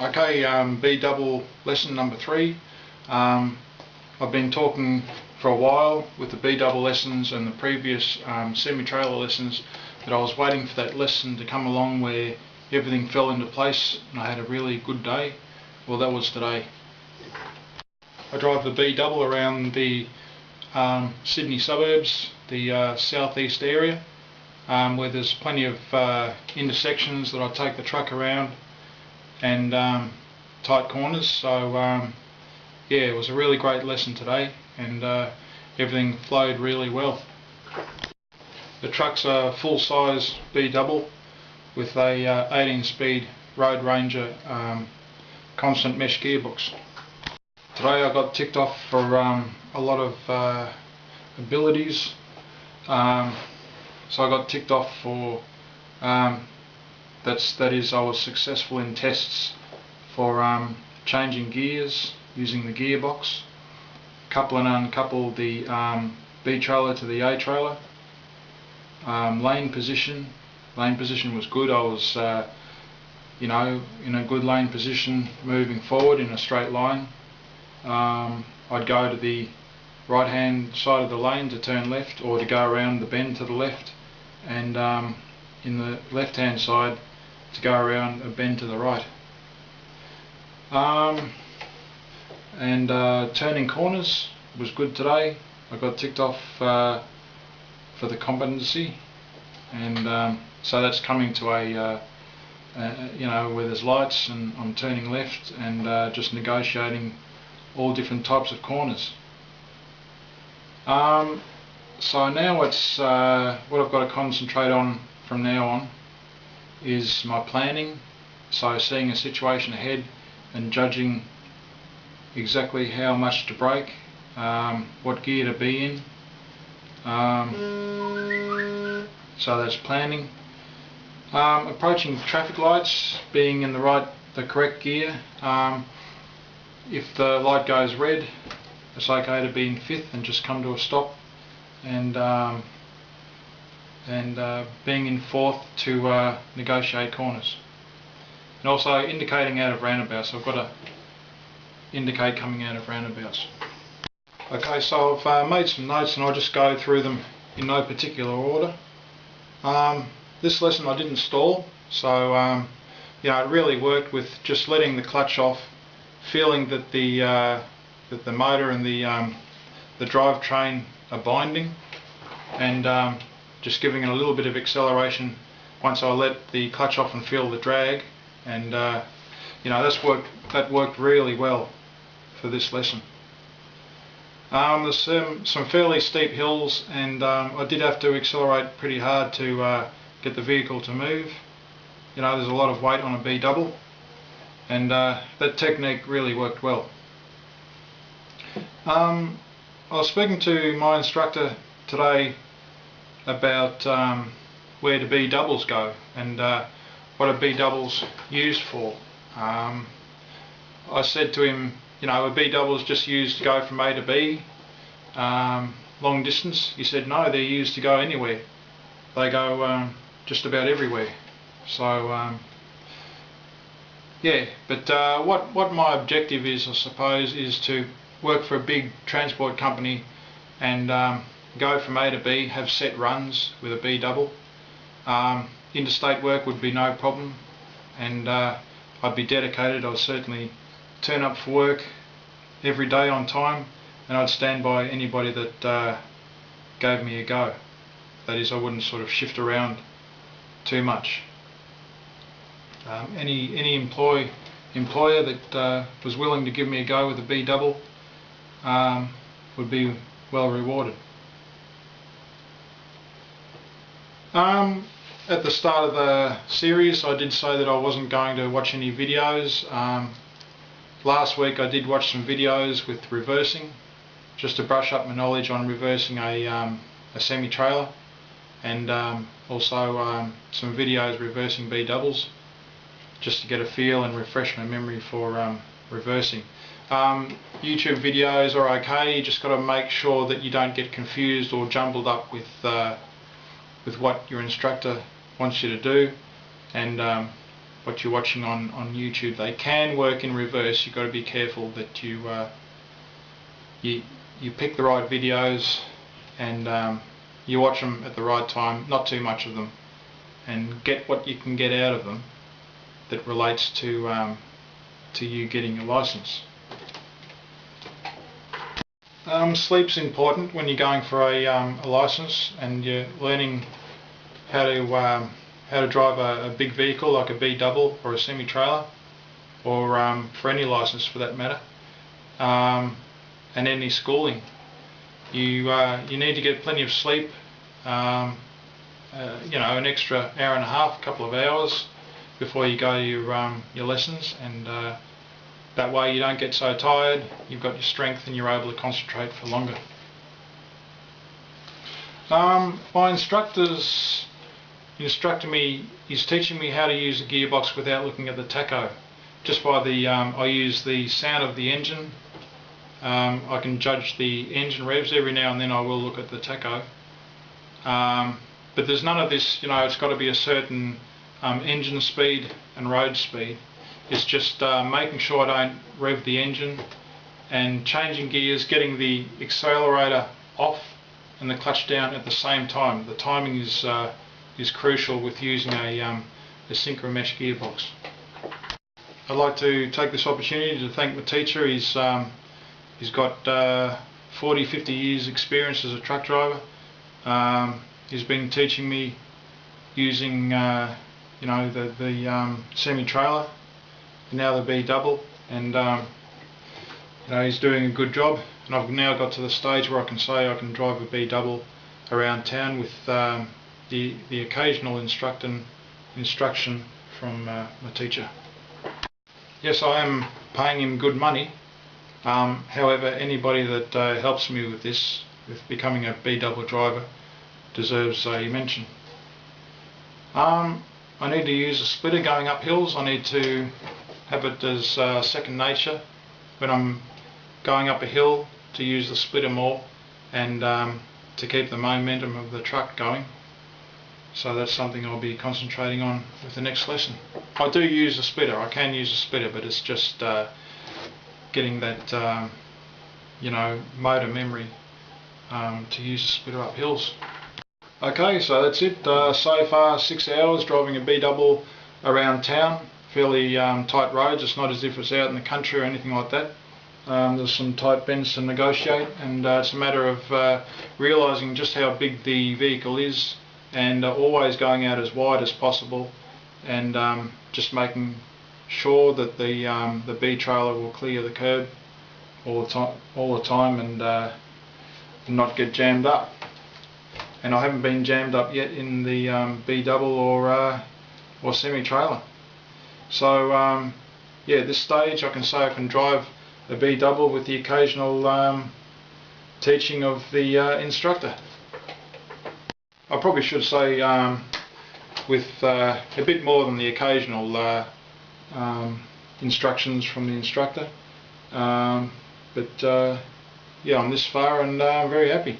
Okay, B double lesson number 3. I've been talking for a while with the B double lessons and the previous semi-trailer lessons that I was waiting for that lesson to come along where everything fell into place and I had a really good day. Well, that was today. I drive the B double around the Sydney suburbs, the southeast area, where there's plenty of intersections that I take the truck around and tight corners. So yeah, it was a really great lesson today, and everything flowed really well. The truck's a full-size B double with a 18-speed Road Ranger constant mesh gearbox. Today I got ticked off for a lot of abilities. So I got ticked off for that is I was successful in tests for changing gears using the gearbox, couple and uncouple the B trailer to the A trailer. Lane position was good. I was in a good lane position moving forward in a straight line. I'd go to the right hand side of the lane to turn left, or to go around the bend to the left, and in the left hand side to go around a bend to the right. Turning corners was good today. I got ticked off for the competency, and so that's coming to a where there's lights and I'm turning left and just negotiating all different types of corners. So now it's what I've got to concentrate on from now on is my planning, so seeing a situation ahead and judging exactly how much to brake, what gear to be in. So that's planning. Approaching traffic lights, being in the correct gear. If the light goes red, it's okay to be in 5th and just come to a stop, and being in 4th to negotiate corners. And also indicating out of roundabouts. I've got to indicate coming out of roundabouts. Okay, so I've made some notes and I'll just go through them in no particular order. This lesson I didn't stall, so it really worked with just letting the clutch off, feeling that the motor and the drivetrain are binding, and just giving it a little bit of acceleration once I let the clutch off and feel the drag, and that worked really well for this lesson. There's some fairly steep hills, and I did have to accelerate pretty hard to get the vehicle to move. There's a lot of weight on a B double, and that technique really worked well. I was speaking to my instructor today about where do B doubles go and what are B doubles used for. I said to him, a B double is just used to go from A to B, long distance. He said no, they're used to go anywhere. They go just about everywhere. So yeah, but what my objective is, I suppose, is to work for a big transport company and go from A to B, have set runs with a B double. Interstate work would be no problem, and I'd be dedicated. I'd certainly turn up for work every day on time, and I'd stand by anybody that gave me a go. That is, I wouldn't sort of shift around too much. Any employer that was willing to give me a go with a B double would be well rewarded. At the start of the series I did say that I wasn't going to watch any videos. Last week I did watch some videos with reversing, just to brush up my knowledge on reversing a semi-trailer, and also some videos reversing B doubles, just to get a feel and refresh my memory for reversing. YouTube videos are okay, you just got to make sure that you don't get confused or jumbled up with what your instructor wants you to do, and what you're watching on YouTube. They can work in reverse. You've got to be careful that you pick the right videos and you watch them at the right time, not too much of them, and get what you can get out of them that relates to you getting your license. Sleep's important when you're going for a license and you're learning how to drive a big vehicle like a B-double or a semi-trailer, or for any license for that matter, and any schooling. You need to get plenty of sleep, an extra hour and a half, couple of hours before you go your lessons, and that way you don't get so tired, you've got your strength and you're able to concentrate for longer. My instructor's instructing me, he's teaching me how to use a gearbox without looking at the tacho. Just by I use the sound of the engine. I can judge the engine revs. Every now and then I will look at the tacho. But there's none of this, it's got to be a certain engine speed and road speed. It's just making sure I don't rev the engine and changing gears, getting the accelerator off and the clutch down at the same time. The timing is crucial with using a Syncro Mesh gearbox. I'd like to take this opportunity to thank my teacher. He's got 40-50 years experience as a truck driver. He's been teaching me using the semi-trailer, now the B-double, and he's doing a good job, and I've now got to the stage where I can say I can drive a B-double around town with the occasional instruction from my teacher. Yes, I am paying him good money. However, anybody that helps me with this, with becoming a B-double driver, deserves a mention. I need to use a splitter going up hills. I need to have it as second nature when I'm going up a hill, to use the splitter more and to keep the momentum of the truck going. So that's something I'll be concentrating on with the next lesson. I do use a splitter. I can use a splitter, but it's just getting that motor memory to use a splitter up hills. Okay, so that's it. So far 6 hours driving a B-double around town. Fairly tight roads. It's not as if it's out in the country or anything like that. There's some tight bends to negotiate, and it's a matter of realising just how big the vehicle is, and always going out as wide as possible, and just making sure that the B trailer will clear the curb all the time and not get jammed up. And I haven't been jammed up yet in the B-double or semi-trailer. So yeah, at this stage I can say I can drive a B-double with the occasional teaching of the instructor. I probably should say with a bit more than the occasional instructions from the instructor, but yeah, I'm this far and I'm very happy.